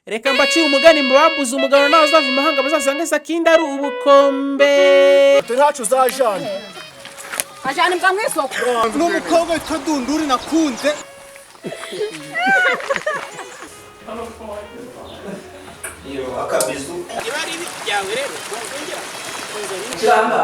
reka mbacire umugani mbambuza umugano nawe uzava imahanga bazasange Sakinda ari ubukombe. Ntacu zajana ajana imbwa mw'isoko n'umukobwa witwa Dunduri nakunze. Iyo akabizu ibari byawe rero kiramba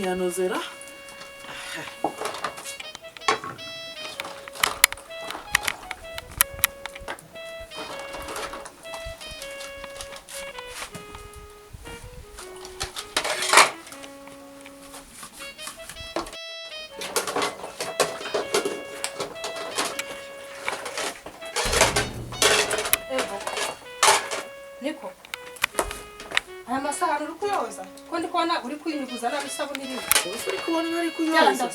yanozera niko aya masahani uri kuyoza ko ndi kubona uri kwinyuguza n'isabune iri uri kubona nari kuyoza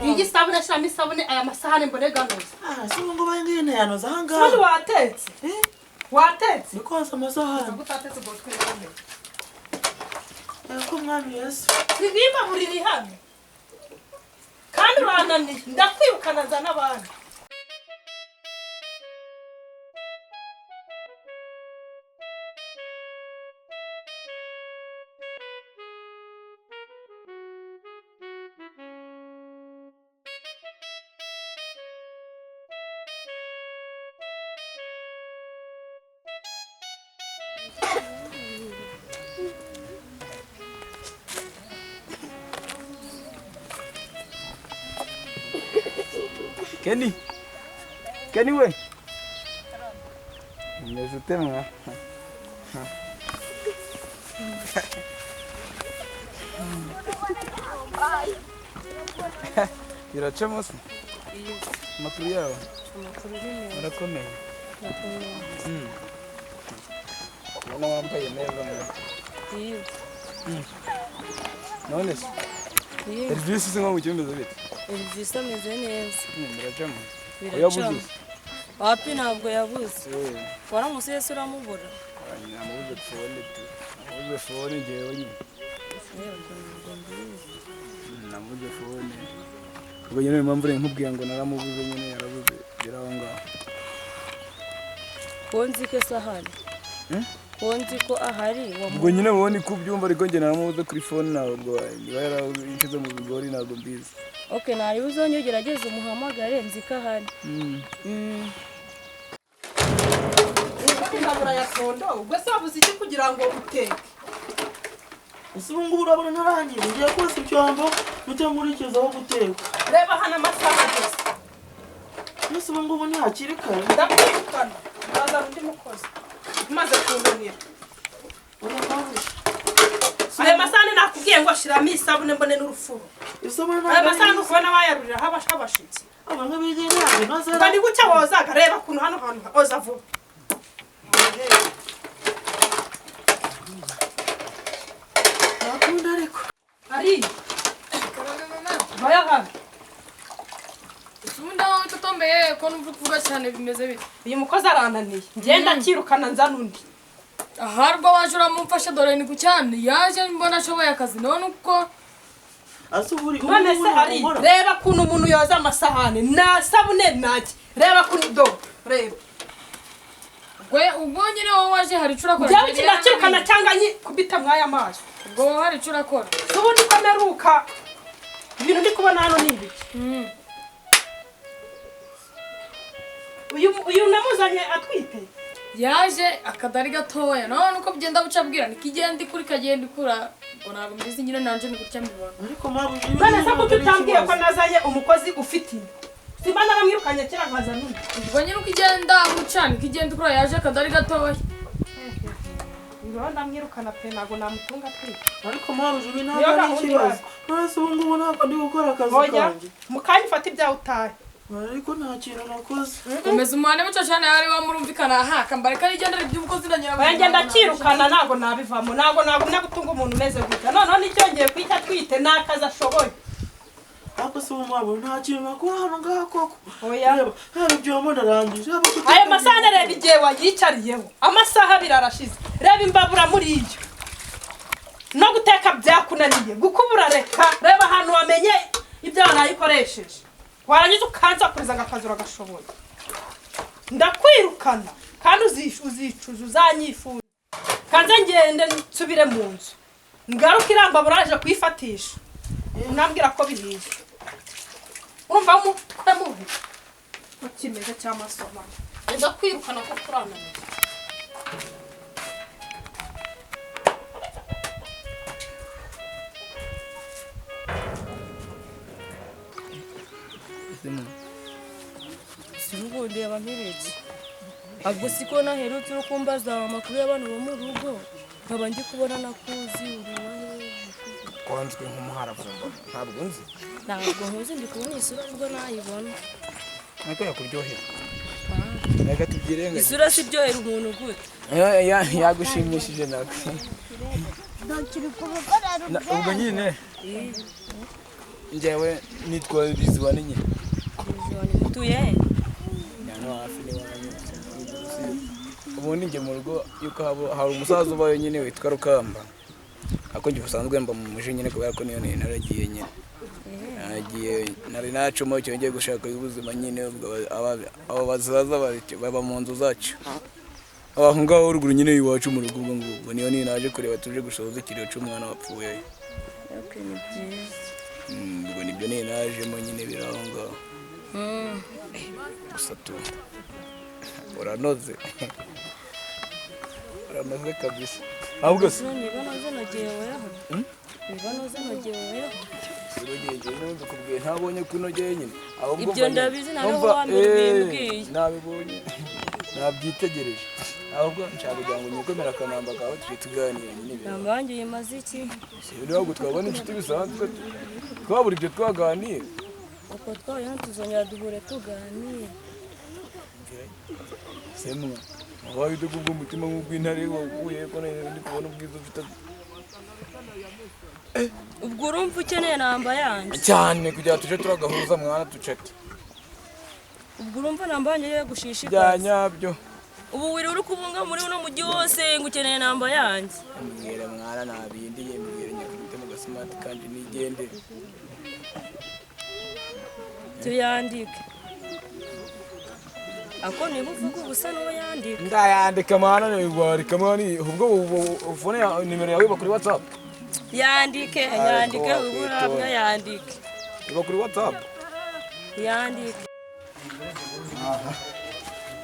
iyi sabune shiramo isabune aya masahani mbone ganoza si ngo bangiye ntiyanoza ahangaha kandi watetse watetse ni koza amasahani gutatetse ngo twirinde ko mwami Yesu nibimba buriri hano kandi urananiye ndakwirukana za n'abandi Kenny we. Nimezutema. Irachamo se. Makuru yawe. Murakomeye. None wambaye neza mwe. None se. Elvis singo mu cyumba bite. Elvis ameze neza. Biracamo. Biracamo. Wapi ntabwo yabuze. Waramuse Yesu uramubura. Namubuze phone tu. Namubuze phone jewe nyine. Namubuze phone. Ubwo nyine impamvu nkubwiye ngo naramubuze nyine yarabuze biraho ngaho. Konzi ke sahani. Konzi ko ahari ubwo nyine wabone ko byumva ariko nge naramubuze kuri phone nawe ubwo niba yarashize mu bigori ntabwo mbizi. Okay, nari uzonye ugerageza umuhamagare nzika ahari. Ndabura ya sondo ubwo se wabuze iki kugira ngo uteke ese ubu ngubu urabona ntarangiye ngiye kwasa icyombo mutamurikiza aho guteka reba hano amasaha yose ese ubu ngubu ntihakiri kare ndakwirukana ndaza undi mukozi umaze kunanira aya masahani nakubwiye ngo ashiramo isabune mbone n'urufuro aya masahani ukubona bayarurira habashitsi abantu bigira nazo kandi gucya wozaga reba kuntu hano hantu oza vuba nakunda ariko ari baya hano Sunda wawe tutombeye ko numva kuvuga cyane bimeze bite. uyu mukozi arananiye ngenda kirukana nza nundi Aharwa waje uramumfasha dore ni gucyane yaje mbona ashoboye akazi none uko asuburi none se ari reba kuntu umuntu yoza amasahani na sabune naki reba kuntu do reba ubwo nyine wowe waje hari curakora byawe kinakirukana cyangwa nyi kubita mwaya maso ubwo hari curakora ubundi komeruka ibintu ndi kubona hano ni ibiki uyu namuzanye atwite yaje akadari gatoya none uko bigenda bucabwira nikigenda ikuri kagenda ikura ngo ntabwo mbizi nyine nanje ni gutya mbibona ariko mabu none se kuko utambwiye ko nazanye umukozi ufite inda simba naramwirukanye kera nkaza nundi ubwo nyine uko igenda bucana ikigenda ikura yaje akadari gatoya ndabona ndamwirukana pe ntabwo namutunga atwite ariko mabu ibi ntabwo ari ikibazo Nase ubu ngubu ntabwo ndi gukora akazi Oya, kanjye. mukanya ufata ibyawe utahe. Ariko nta kintu nakoze. komeza umwana muco cyane yari wamurumvikana haka mbareka rigendera iby'ubukozi na nyirabuye. Oya ngenda kirukana ntago nabivamo. Ntago gutunga umuntu umeze gutya. Noneho nicyongeye kwita twite nakaza ashoboye. Ako se umwabo nta kintu nakora hano ngaha koko. Oya. Reba ibyo ndarangije. Aya masaha reba igihe wayicariyeho. Amasaha birarashize. Reba imbabura muri iyo. No guteka byakunaniye. Gukubura reka. Reba ahantu wamenye ibyo wanayikoresheje. Warangiza ukanza kuriza agakazura gashoboye. Ndakwirukana kandi uzicuza uzanyifuza. Kanze ngende nsubire mu nzu. Ngaruka irambabura aje kuyifatisha. Nambwira ko bihiye. Urumva umutwe mubi. Ukimeze cy'amasoma. Enda kwirukana ko kurananiye. Sinubundi abamperetse. Ahubwo siko naherutse no kumbaza amakuru y'abantu bo mu rugo. Nkaba ndi kubona nakuzi uri Kwanzwe nk'umuharavumba. Ntabwo nzi. ntabwo nkuzi ndi kubona isura ubwo nayibona. Nako yakuryohera. Reka tubyirengaje. Isura si ryohera umuntu gute. Yagushimishije nako. Ubwo nyine. Njyewe nitwa Bizibane nyine. Bizibane mutuye. Nyano hafi ni wanyu. Ubundi njye mu rugo yuko hari umusaza ubayo nyine witwa Rukamba. Ako njye usanzwe mba mu muje nyine kubera ko niyo naragiye nyine. Nari nacuma cyo ngiye gushaka ubuzima nyine abo bazaza baba mu nzu zacu. Aho ngaho uruguru nyine iwacu mu rugo ngo niyo naje kureba tuje gushoza ikiriyo cy'umwana wapfuye. Okay, ni byiza. Ubwo nibyo najemo nyine birahonga. Gusa tu uranoze kabisa. Ahubwo se niba noze nageweho. Niba noze nageweho. Sirogeje n'undi kubwiye ntabonye kunogeye nyine. Ahubwo ibyo ndabizi nawe wambwiye. Nabibonye. Nabyitegereje. Ahubwo nshaka kugira ngo nikomera akanamba kawe tuje tuganira nyine. Nambanje yimaze iki? Ntabwo twabona inshuti bisanzwe. Twabura ibyo twaganira. Uko twabona tuzongera duhure tuganira. Semwa. Abaye dukubwo umutima nk'ubw'intare waguye ko ndi kubona ubwiza ufite. Ubwo urumva ukeneye namba yanjye. Cyane kugira tuje turagahuza mwana tucete. Ubwo urumva namba yanjye yo gushishikaza. Byanyabyo. Ubu wiri uri kubunga muri uno mujyi wose ngo ukeneye namba yanjye. Mbwira mwana nabindi yembwira nyakubite mu gasimati kandi nigendere. Tuyandike. Ako niba uvuga ubusa n'uwo yandika. Ndayandika mwana nigwarika mwana ubwo ufone nimero yawe bakuri WhatsApp. Yandike uburabyo yandike. Iba kuri WhatsApp. Yandike.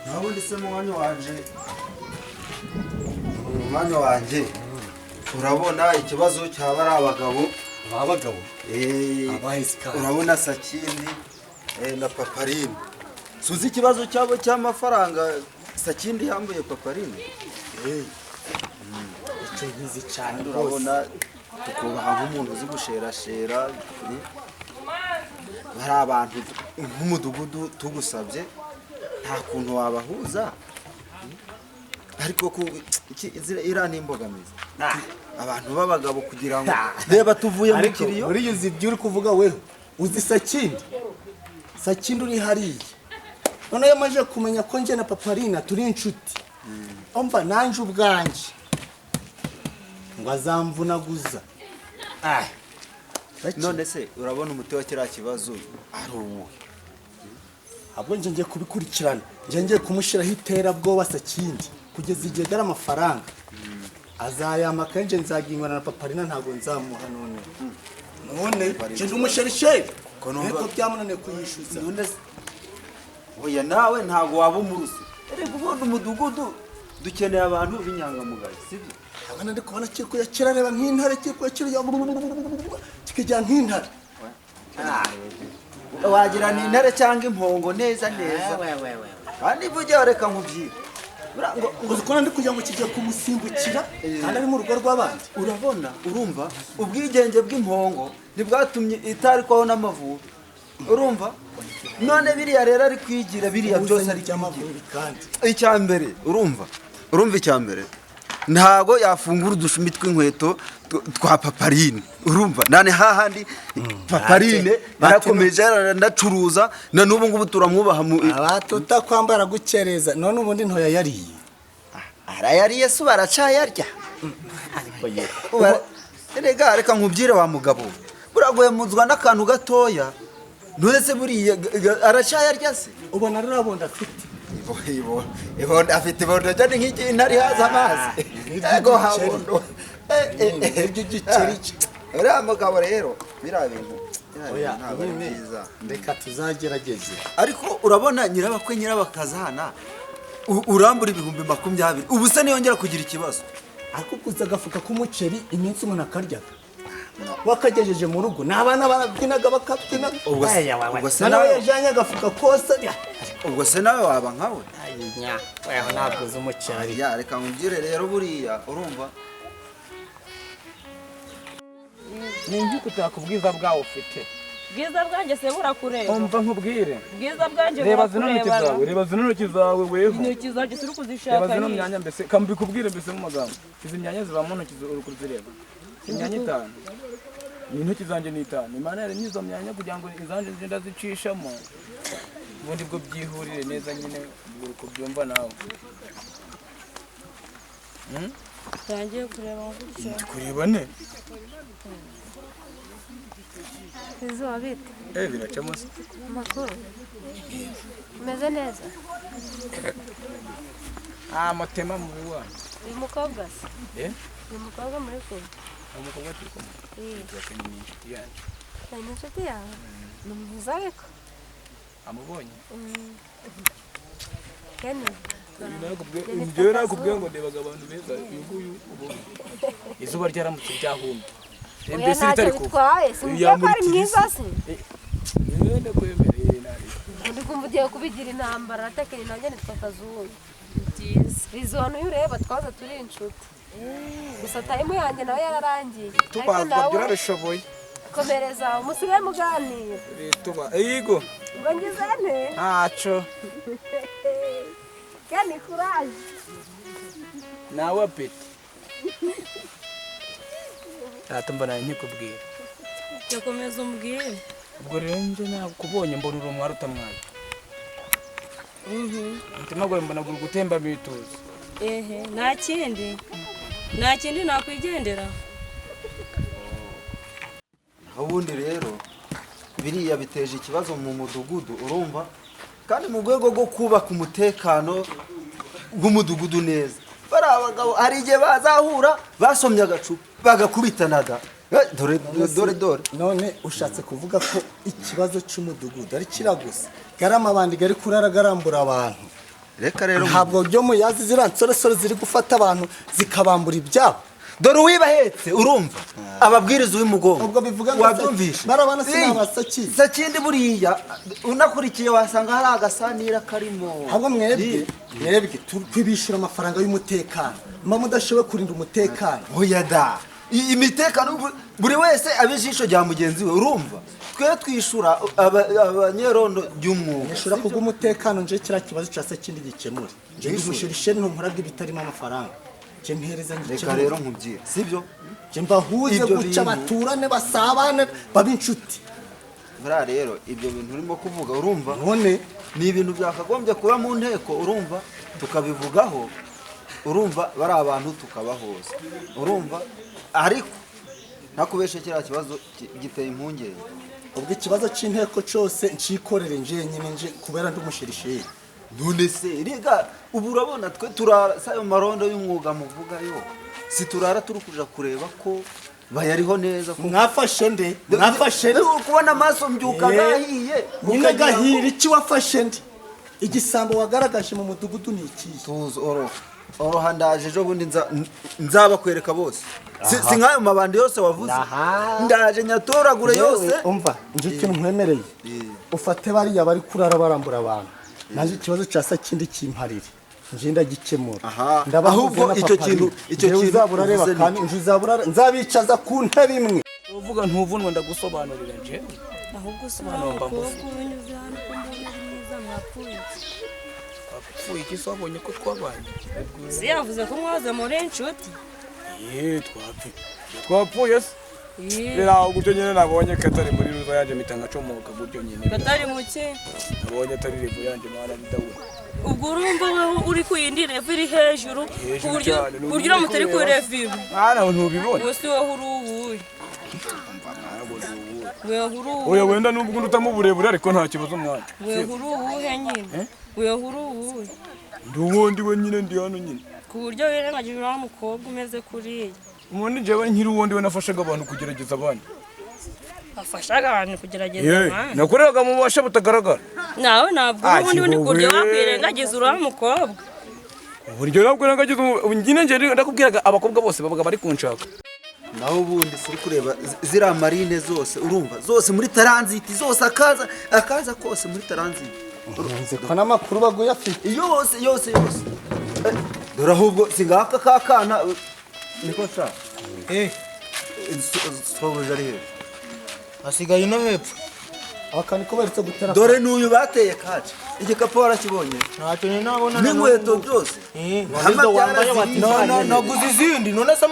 Nabundi se mwanya wanje urabona ikibazo cyaba ari abagabo urabona Sakindi na Paparine suzi ikibazo cyabo cy'amafaranga Sakindi yambuye Paparine icyo nkizi cyane urabona tukubaha nk'umuntu uzi gushera hari abantu nk'umudugudu tugusabye nta kuntu wabahuza ariko iriya ni imbogamizi abantu b'abagabo kugira ngo reba tuvuye mu kiriyo muri uzi ibyo uri kuvuga weho uzi Sakindi uri hariya none yamaze kumenya ko njye na Paparina turi inshuti umva nanje ubwanje ngo azamvunaguza none se urabona umuti wa kiriya kibazo ari uwuhe ahubwo ngiye kubikurikirana ngiye kumushyiraho iterabwoba Sakindi kugeza igihe gari amafaranga azayama kenje nzagingwana na Paparina ntago nzamuha none nje umusherisheri ko byamunane kuyishuza oya nawe ntago waba umurusi erega ubundi umudugudu dukeneye abantu b'inyangamugayo sibyo abana ndi kubona kiriko yakirareba nk'intare kiriko yakirya kikijya nk'intare wagira ni intare cyangwa impongo neza kandi bujya reka nkubwire ngo zikora ndi kugira ngo kijye kumusimbukira kandi ari mu rugo rw'abandi. urabona urumva ubwigenge bw'impongo ntibwatumye itarikwaho n'amavubi urumva none biriya rero ari kwigira biriya byose ari by'amavubi kandi icya mbere urumva icya mbere ntago yafungura udushumi tw'inkweto twa paparine urumva nane hahandi paparine barakomeje aranacuruza na n'ubu ngubu turamwubaha abatuta kwambara gukereza none ubundi ntoya yariye arayariye se baracayarya reka nkubwire wa mugabo buragoye muzwa n'akantu gatoya none se buriya aracayarya se ubona rurabondo afite ibondo afite ibondo cyane nk'iki ntari haza amazi ego habondo igiceri uriya mugabo rero biriya bintu oya reka tuzagerageze ariko urabona nyirabakazana urambura ibihumbi 20 ubu se niyongera kugira ikibazo ariko kuza agafuka k'umuceri iminsi umuntu akaryaga wakagejeje mu rugo n'abana barabyinaga bakabyina ubwo se nawe yajyanye agafuka kose ubwo se nawe waba nkawe weho ntabwo uzi umuceri reka nkubwire rero buriya urumva ni nk'uko utakubwiza bwawe ufite bwiza bwanjye se burakureba umva nkubwire bwiza bwanjye reba zino ntoki zawe reba zino ntoki zawe weho intoki zanjye uri kuzishaka reba zino myanya mbese kambikubwire mbese mu magambo izi myanya zibamo ntoki uri kuzireba imyanya 5 ni intoki zanjye ni 5 imana yaremye izo myanya kugira ngo izanjye zigenda zicishamo ubundi bwo byihurire neza nyine uri kubyumva nawe tangiye kureba gutya kureba ne izuba bite biracamo se amakuru umeze neza mutema mu biwanyu uyu mukobwa se uyu mukobwa muri kumwe umukobwa turi kumwe ni inshuti yacu ni inshuti yawe ni mwiza ariko amubonye keni njyewe nakubwiye ngo ndebaga abantu beza uyu nguyu ubonye izuba ryaramutse ryahumye oya ntacyo bitwaye simbwiye ko ari mwiza se niwende kwemereye nari ndi kumva ugiye kubigira intambara atekanye nanjye nitwa Kazungu byiza bizona uyu ureba twaza turi inshuti gusa tayimu yanjye nawe yararangiye tubazwa byarabishoboye komereza umusigaye muganire tuba yigo ngo ngize nte ntaco keni kuraje nawe apeti atumva nawe nkikubwira yakomeza umbwire ubwo rero nje nakubonye mbona uri umwari utamwaye umutima gwawe mbona guri gutemba bituzi nta kindi nakwigendera ubundi rero biriya biteje ikibazo mu mudugudu urumva kandi mu rwego rwo kubaka umutekano w'umudugudu neza bari abagabo hari igihe bazahura basomye agacupa bagakubitanaga dore none ushatse kuvuga ko ikibazo cy'umudugudu ari kiragusa garamabandi gari kuraragara abantu reka rero ntabwo byo muyazi zira nsoresore ziri gufata abantu zikabambura ibyabo dore uwibahetse urumva ababwiriza uw'imugongo ubwo bivuga ngo wabyumvishe barabana sinabasaki sakindi buriya unakurikiye wasanga hari agasanira karimo ahubwo mwebwe twibishura amafaranga y'umutekano mba mudashoboye kurinda umutekano oya da imitekano buri wese abijisho rya mugenzi we urumva twe twishura abanyerondo by'umwuga nishura kubwo umutekano nje kira kibazo cyase kindi gikemura nje gushirishe ntumuraga ibitarimo amafaranga je mpereza nje reka rero nkubwira sibyo je mbahuze guca baturane basabane babinshuti bra rero ibyo bintu urimo kuvuga urumva none ni ibintu byakagombye kuba mu nteko urumva tukabivugaho urumva bari abantu tukabahoza urumva ariko nakubeshe kiriya kibazo giteye impungenge ubwo ikibazo cy'inteko cyose ncikorere nje nyine nje kubera ndumushirishiri none se rega ubu urabona twe turara sayo marondo y'umwuga muvugayo si turara turi kuja kureba ko bayariho neza ko mwafashe nde kubona amaso mbyuka gahiye nyine gahira iki wafashe nde igisambo wagaragaje mu mudugudu ni iki tuzo oroha ndaje ejo bundi nzabakwereka bose si nk'ayo mabandi yose wavuze ndaje nyatoragure yose umva nje ikintu nkwemereye ufate bariya bari kurara barambura abantu naje ikibazo cyasa kindi kimparire nje ndagikemura Aha. Ndabahuza Ahubwo na icyo papa kintu Lee. Uzabura reba uvuze ni- kandi uzabura nzabicaza ku ntebe imwe uvuga ntuvunwe ndagusobanurira nje ahubwo si Hano mba umukobwa mbuze. unyuze hano ko mbona ari mwiza mwapfuye apfuye iki se wabonye ko twabanye si yavuze ko mwaza muri inshuti twapfuye se Ih, biraho gutyo nyine nabonye ko atari muri ruva yanjye mpita ngacomoka gutyo nyine katari muke nabonye atari revo yanjye mwana bidabura ubwo urumva wewe uri ku yindi revo iri hejuru ku buryo cyane, ku buryo uramutse uri kuri revo imwe mwana ntubibona gusa wewe uri uwuhe wewe uri uwuhe oya wenda nubwo ndutamo uburebure ariko nta kibazo mwana wewe uri uwuhe nyine wewe uri uwuhe ndi uwundi we nyine ndi hano nyine ku buryo wirengagije uriya mukobwa umeze kuriya ubundi njyewe nkiri uwundi we nafashaga abantu kugerageza abandi afashaga abantu kugerageza abandi nakoreraga mu bubasha butagaragara nawe ntabwo Ah, ubundi bundi kuryo kigowe. wakwirengagiza uriya mukobwa uburyo nabwo nangagize nyine njye ndakubwiraga abakobwa bose babaga bari kunshaka naho ubundi suri kureba ziriya marine zose urumva zose muri taranziti zose akaza kose muri taranziti nzi ko n'amakuru baguye afite yose dore ahubwo singaka ka kana niko nshaka sobuja ari hejuru hasigaye no hepfo aka niko baretse gutera dore n'uyu bateye kaci igikapu warakibonye ntacyo ni nabona n'inkweto byose Warizo wambaye bati naguze izindi none se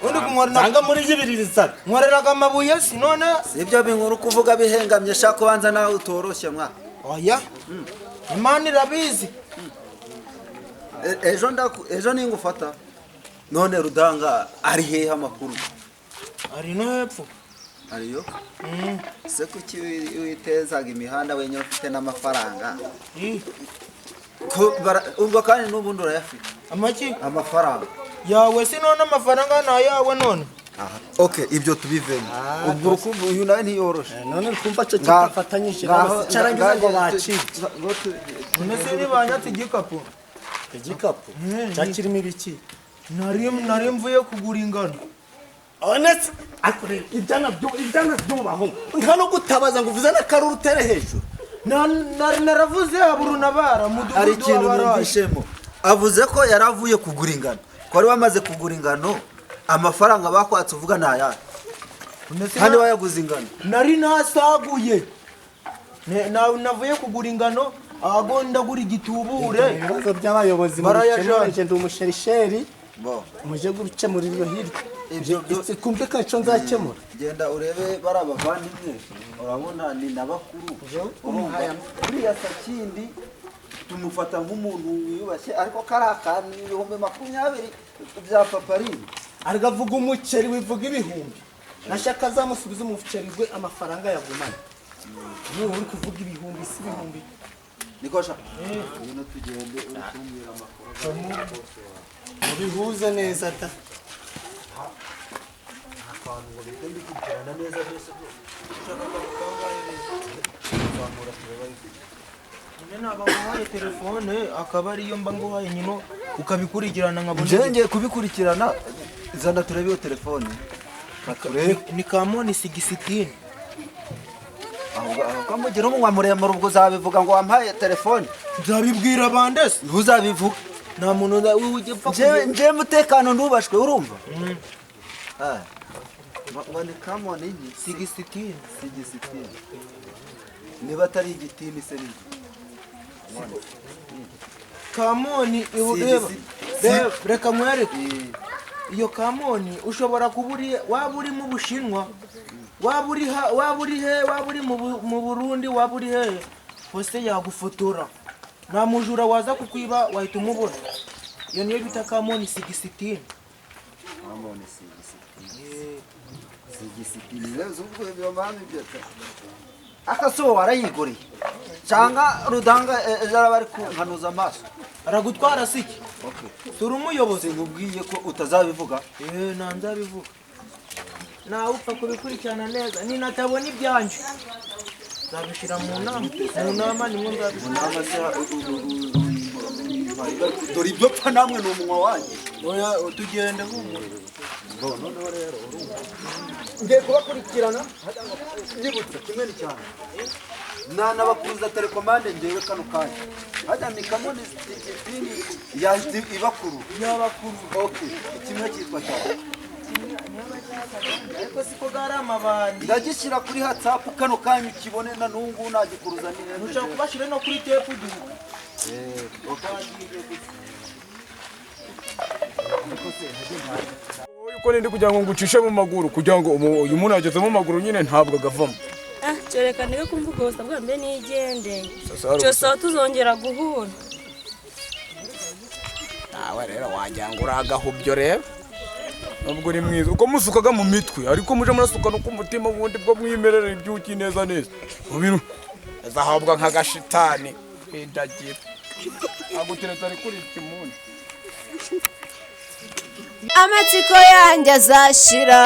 undi kunkorera nanga muri zibiririzaga nkoreraga amabuye si none sibyo binkuru kuvuga bihengamye shaka kubanza nawe utoroshye mwa oya imana irabizi ejo ningufata none rudanga ari hehe amakuru ari no hepfo ariyo se kuki witezaga imihanda wenyine ufite n'amafaranga ubwo kandi n'ubundi urayafite amaki amafaranga yawe si none amafaranga ni ayawe none okay ibyo tubivemo ubwo urukumva uyu nawe ntiyoroshe none twumva cyo kifatanyije n'abacarangiza ngo bacike none se nibanyatse igikapu igikapu cyakirimo ibiki nari mvuye kugura ingano honetse ariko rero ibyana byubaho nta no gutabaza ngo uvuze n'akaruru utere hejuru naravuze haburu nabara hari mudugudu ikintu numvishemo avuze ko yari avuye kugura ingano ko wari wamaze kugura ingano amafaranga bakwatse uvuga ni ayahe kandi wayaguze ingano nari nasaguye navuye kugura ingano aho ndagura igitubure ibibazo by'abayobozi barayajanje ndi umusherisheri muje gukemurira iyo hirya ibyo kumve ko icyo nzakemura genda urebe bari abavandimwe urabona ni n'abakuru uriya sakindi tumufata nk'umuntu wiyubashye ariko kari akantu ibihumbi 20 bya paparini aragavuga umuceri wivuga ibihumbi nashaka azamusubiza umuceri we amafaranga yagumana niba uri kuvuga ibihumbi si ibihumbi niko shaka ibintu tugende utumbira amakuru ubihuze neza da akantu ngo bite ndikurikirana neza byose naba nguhaye telefone akaba ariyo mba nguhaye nyine ukabikurikirana nkabona ngiye kubikurikirana zana turebe iyo telefone ni kamoni 16 ahubwo kamugira umunwa muremure ubwo uzabivuga ngo wampaye telefone nzabibwira bandese ntuzabivuga nta muntu ugipfa nje mutekano ntubashwe urumva ngo ni kamoni iki 16 niba atari igitini se ni kamoni reka nkwereke iyo kamoni ushobora kuba waba uri mu bushinwa waba uri mu burundi waba uri hehe hose yagufotora nta mujura waza kukwiba wahita umubona iyo niyo bita kamoni 16 kamoni 16 rero ubwo biba mami byata akaso warayiguriye cyangwa rudanga bari kunkanuza amaso aragutwara siki turi umuyobozi ngubwiye ko utazabivuga ntanzabivuga nawe upfa kubikurikirana neza ninatabona ibyanje nzabishyira mu nama nimwe nzabivuga dore ibyo pfa namwe ni umunwa wanjye. oya tugende humura Noneho rero urumva ngiye kubakurikirana nyibutse kimwe ni cyane nabakuruza telekomande ngewe kano kanya hajya mikamo n'izindi yahita ibakuru okay kimwe cyitwa cyane ariko siko gari amabandi ndagishyira kuri WhatsApp kano kanya ukibone na nungu nagikuruza neza ushaka kubashire no kuri tepu gihugu Uko ndi kugira ngo ngucishe mu maguru kugira ngo uyu muntu ageze mu maguru nyine ntabwo agavamo. Reka ndeke kumvuga gusa bwa mbere nigende cyose aho tuzongera guhura. Nawe rero wagira ngo uragahubyo rero nubwo uri mwiza uko musukaga mu mitwe ariko muje murasuka no ku mutima wundi bwo mwimerere ibyuki neza neza mu bintu azahabwa nk'agashitani kwidagira agutereta ari kuri kimuni. amatsiko yanjye azashira